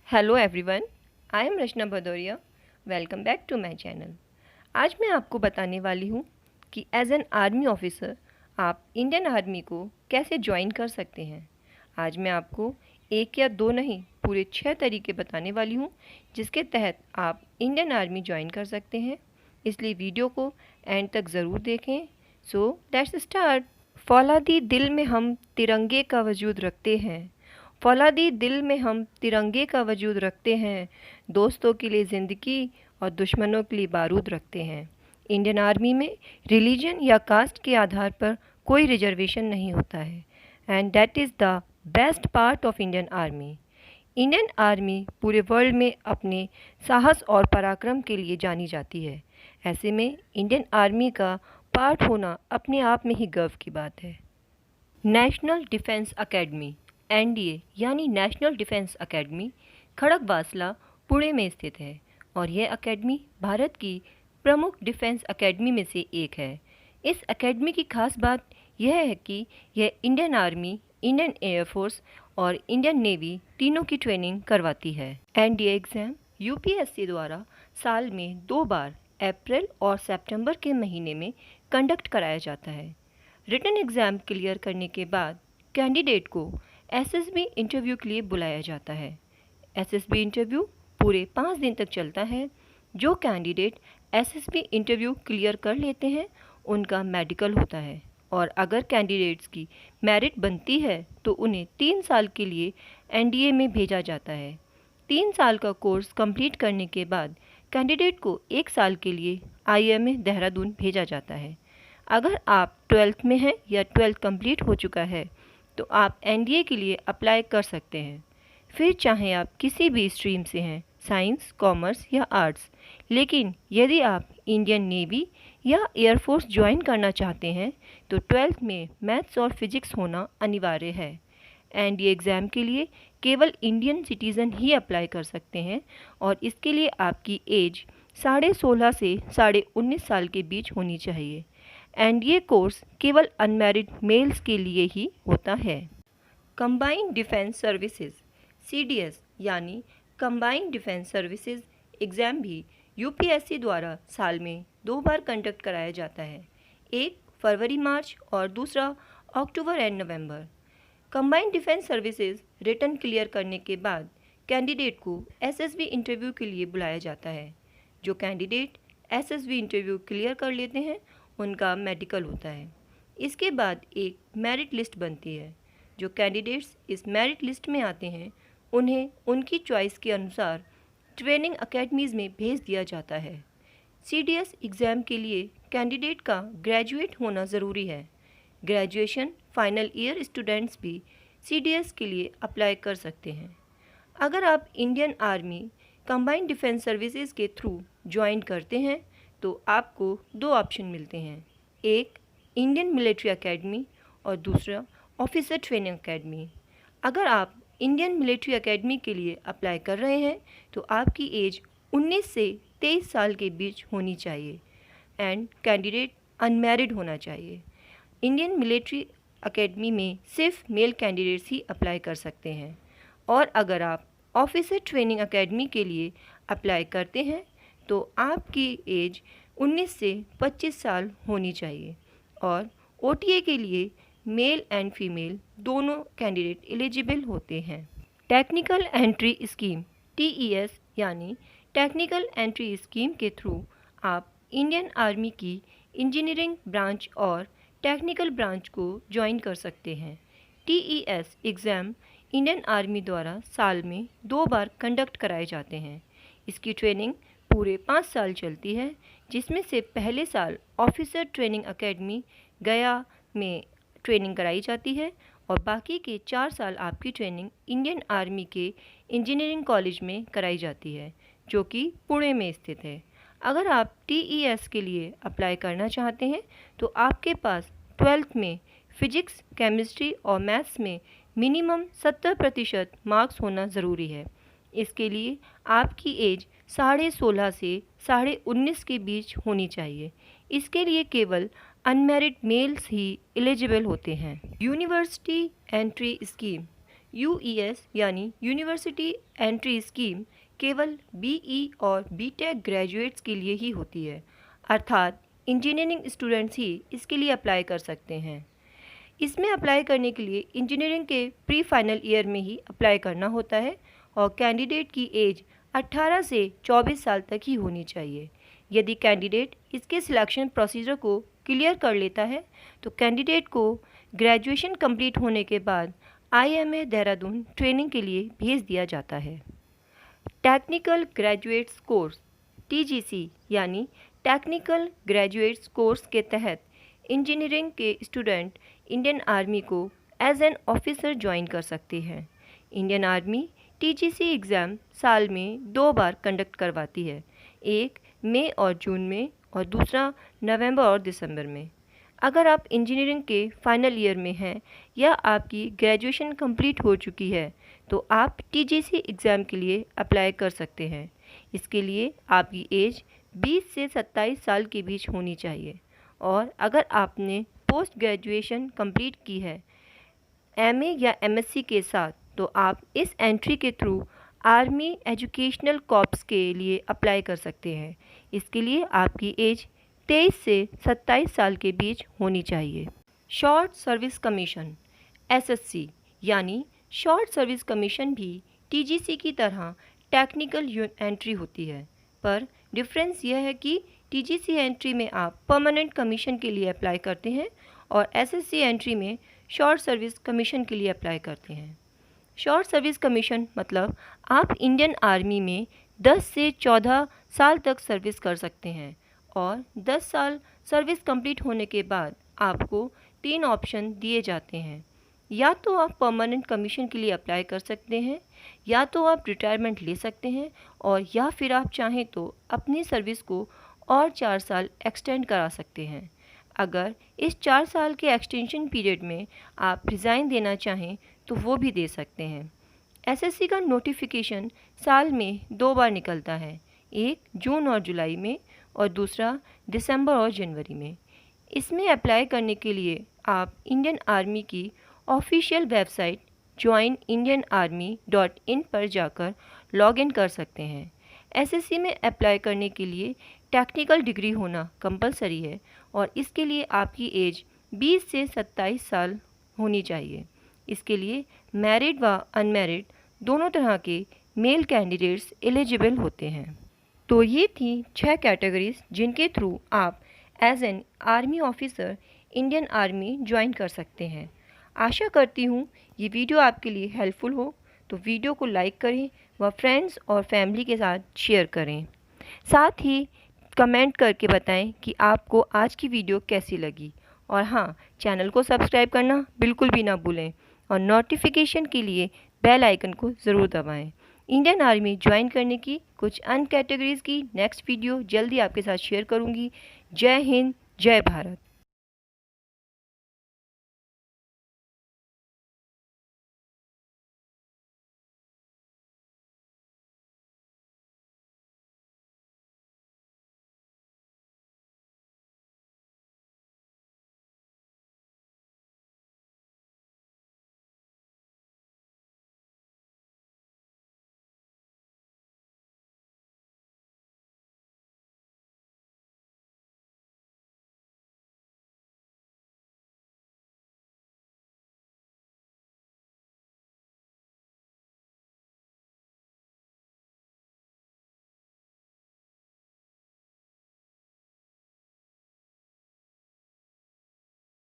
Hello everyone, I am Rachna Bhadauria. Welcome back to my channel. आज मैं आपको बताने वाली हूँ कि एज एन आर्मी ऑफिसर आप इंडियन आर्मी को कैसे ज्वाइन कर सकते हैं। आज मैं आपको एक या दो नहीं पूरे 6 तरीके बताने वाली हूँ जिसके तहत आप इंडियन आर्मी ज्वाइन कर सकते हैं, इसलिए वीडियो को एंड तक ज़रूर देखें। So let's start. फौलादी दिल में हम तिरंगे का वजूद रखते हैं, फौलादी दिल में हम तिरंगे का वजूद रखते हैं, दोस्तों के लिए ज़िंदगी और दुश्मनों के लिए बारूद रखते हैं। इंडियन आर्मी में रिलीजन या कास्ट के आधार पर कोई रिजर्वेशन नहीं होता है, and that is the best part of Indian army. Indian army पूरे वर्ल्ड में अपने साहस और पराक्रम के लिए जानी जाती है। ऐसे में इंडियन आर्मी का पार्ट होना अपने आप में ही गर्व की बात है। नेशनल डिफेंस एकेडमी एनडीए यानी national defence academy Khadakwasla, Pune में स्थित है और यह एकेडमी भारत की प्रमुख डिफेंस एकेडमी में से एक है। इस एकेडमी की खास बात यह है कि यह इंडियन आर्मी, इंडियन एयरफोर्स और इंडियन नेवी तीनों की ट्रेनिंग करवाती है। एनडीए एग्ज़ाम यूपीएससी द्वारा साल में 2 बार अप्रैल और सितंबर के महीने में कंडक्ट कराया जाता है। रिटन एग्ज़ाम क्लियर करने के बाद कैंडिडेट को एसएसबी इंटरव्यू के लिए बुलाया जाता है। एसएसबी इंटरव्यू पूरे 5 दिन तक चलता है। जो कैंडिडेट एसएसबी इंटरव्यू क्लियर कर लेते हैं उनका मेडिकल होता है, और अगर कैंडिडेट्स की मेरिट बनती है तो उन्हें 3 साल के लिए एनडीए में भेजा जाता है। 3 साल का कोर्स कंप्लीट करने के बाद कैंडिडेट को 1 साल के लिए आईएमए देहरादून भेजा जाता है। अगर आप 12th में हैं या 12th कंप्लीट हो चुका है तो आप एनडीए के लिए अप्लाई कर सकते हैं। फिर चाहे आप किसी भी स्ट्रीम से हैं, साइंस, कॉमर्स या आर्ट्स। लेकिन यदि आप इंडियन नेवी या एयरफोर्स ज्वाइन करना चाहते हैं तो 12th में मैथ्स और फिजिक्स होना अनिवार्य है। एनडीए एग्ज़ाम के लिए केवल इंडियन सिटीज़न ही अप्लाई कर सकते हैं और इसके लिए आपकी एज 16.5 से 19.5 साल के बीच होनी चाहिए। एनडीए कोर्स केवल अनमैरिड मेल्स के लिए ही होता है। कंबाइंड डिफेंस सर्विसेज सीडीएस यानी कंबाइंड डिफेंस सर्विसेज एग्ज़ाम भी यूपीएससी द्वारा साल में 2 बार कंडक्ट कराया जाता है, एक फरवरी मार्च और दूसरा October and November. Combined defence services written clear करने के बाद कैंडिडेट को एसएसबी इंटरव्यू के लिए बुलाया जाता है। जो कैंडिडेट एसएसबी इंटरव्यू क्लियर कर लेते हैं उनका मेडिकल होता है। इसके बाद एक मेरिट लिस्ट बनती है। जो कैंडिडेट्स इस मेरिट लिस्ट में आते हैं उन्हें उनकी चॉइस के अनुसार ट्रेनिंग अकेडमीज़ में भेज दिया जाता है। सीडीएस एग्ज़ाम के लिए कैंडिडेट का ग्रेजुएट होना ज़रूरी है। ग्रेजुएशन फाइनल ईयर स्टूडेंट्स भी सीडीएस के लिए अप्लाई कर सकते हैं। अगर आप Indian army combined defence services के थ्रू ज्वाइन करते हैं तो आपको 2 ऑप्शन मिलते हैं, एक इंडियन मिलिट्री एकेडमी और दूसरा ऑफिसर ट्रेनिंग एकेडमी। अगर आप इंडियन मिलिट्री एकेडमी के लिए अप्लाई कर रहे हैं तो आपकी एज 19 से 23 साल के बीच होनी चाहिए एंड कैंडिडेट अनमैरिड होना चाहिए। इंडियन मिलिट्री एकेडमी में सिर्फ मेल कैंडिडेट्स ही अप्लाई कर सकते हैं, और अगर आप ऑफिसर ट्रेनिंग एकेडमी के लिए अप्लाई करते हैं तो आपकी एज 19 से 25 साल होनी चाहिए, और ओटीए के लिए मेल एंड फीमेल दोनों कैंडिडेट एलिजिबल होते हैं। टेक्निकल एंट्री स्कीम टीईएस यानी टेक्निकल एंट्री स्कीम के थ्रू आप इंडियन आर्मी की इंजीनियरिंग ब्रांच और टेक्निकल ब्रांच को ज्वाइन कर सकते हैं। टीईएस एग्ज़ाम इंडियन आर्मी द्वारा साल में 2 बार कंडक्ट कराए जाते हैं। इसकी ट्रेनिंग पूरे 5 साल चलती है, जिसमें से पहले साल ऑफिसर ट्रेनिंग एकेडमी गया में ट्रेनिंग कराई जाती है और बाकी के 4 साल आपकी ट्रेनिंग इंडियन आर्मी के इंजीनियरिंग कॉलेज में कराई जाती है, जो कि पुणे में स्थित है। अगर आप टीईएस के लिए अप्लाई करना चाहते हैं तो आपके पास 12th में फिजिक्स, केमिस्ट्री और मैथ्स में मिनिमम 70% मार्क्स होना ज़रूरी है। इसके लिए आपकी एज 16.5 से 19.5 के बीच होनी चाहिए। इसके लिए केवल अनमैरिड मेल्स ही एलिजिबल होते हैं। यूनिवर्सिटी एंट्री स्कीम यूईएस यानी यूनिवर्सिटी एंट्री स्कीम केवल बीई और बीटेक ग्रेजुएट्स के लिए ही होती है, अर्थात इंजीनियरिंग स्टूडेंट्स ही इसके लिए अप्लाई कर सकते हैं। इसमें अप्लाई करने के लिए इंजीनियरिंग के प्री फाइनल ईयर में ही अप्लाई करना होता है और कैंडिडेट की एज 18 से 24 साल तक ही होनी चाहिए। यदि कैंडिडेट इसके सिलेक्शन प्रोसीजर को क्लियर कर लेता है तो कैंडिडेट को ग्रेजुएशन कंप्लीट होने के बाद आईएमए देहरादून ट्रेनिंग के लिए भेज दिया जाता है। टेक्निकल ग्रेजुएट्स कोर्स टीजीसी यानी टेक्निकल ग्रेजुएट्स कोर्स के तहत इंजीनियरिंग के स्टूडेंट इंडियन आर्मी को एज एन ऑफिसर ज्वाइन कर सकते हैं। इंडियन आर्मी टीजीसी एग्ज़ाम साल में 2 बार कंडक्ट करवाती है, एक मई और जून में और दूसरा नवंबर और दिसंबर में। अगर आप इंजीनियरिंग के फाइनल ईयर में हैं या आपकी ग्रेजुएशन कंप्लीट हो चुकी है तो आप टीजीसी एग्ज़ाम के लिए अप्लाई कर सकते हैं। इसके लिए आपकी एज 20 से 27 साल के बीच होनी चाहिए और अगर आपने पोस्ट ग्रेजुएशन कंप्लीट की है एमए या एमएससी के साथ तो आप इस एंट्री के थ्रू आर्मी एजुकेशनल कॉर्प्स के लिए अप्लाई कर सकते हैं। इसके लिए आपकी एज 23 से 27 साल के बीच होनी चाहिए। शॉर्ट सर्विस कमीशन एसएससी यानी शॉर्ट सर्विस कमीशन भी टीजीसी की तरह टेक्निकल एंट्री होती है, पर डिफरेंस यह है कि टीजीसी एंट्री में आप परमानेंट कमीशन के लिए अप्लाई करते हैं और एसएससी एंट्री में शॉर्ट सर्विस कमीशन के लिए अप्लाई करते हैं। शॉर्ट सर्विस कमीशन मतलब आप इंडियन आर्मी में 10 से 14 साल तक सर्विस कर सकते हैं और 10 साल सर्विस कंप्लीट होने के बाद आपको 3 ऑप्शन दिए जाते हैं। या तो आप परमानेंट कमीशन के लिए अप्लाई कर सकते हैं, या तो आप रिटायरमेंट ले सकते हैं और या फिर आप चाहें तो अपनी सर्विस को और 4 साल एक्सटेंड करा सकते हैं। अगर इस 4 साल के एक्सटेंशन पीरियड में आप रिज़ाइन देना चाहें तो वो भी दे सकते हैं। एसएससी का नोटिफिकेशन साल में 2 बार निकलता है, एक जून और जुलाई में और दूसरा दिसंबर और जनवरी में। इसमें अप्लाई करने के लिए आप इंडियन आर्मी की ऑफिशियल वेबसाइट joinindianarmy.in पर जाकर लॉगिन कर सकते हैं। एसएससी में अप्लाई करने के लिए टेक्निकल डिग्री होना कंपलसरी है और इसके लिए आपकी एज 20 से 27 साल होनी चाहिए। इसके लिए मैरिड व अनमैरिड दोनों तरह के मेल कैंडिडेट्स एलिजिबल होते हैं। तो ये थी 6 कैटेगरीज जिनके थ्रू आप as an army officer Indian army join कर सकते हैं। आशा करती हूँ ये वीडियो आपके लिए हेल्पफुल हो, तो वीडियो को लाइक करें व फ्रेंड्स और फैमिली के साथ शेयर करें। साथ ही कमेंट करके बताएं कि आपको आज की वीडियो कैसी लगी और हाँ, चैनल को सब्सक्राइब करना बिल्कुल भी ना भूलें और नोटिफिकेशन के लिए बेल आइकन को ज़रूर दबाएं। इंडियन आर्मी ज्वाइन करने की कुछ अन्य कैटेगरीज़ की नेक्स्ट वीडियो जल्दी आपके साथ शेयर करूँगी। जय हिंद, जय भारत।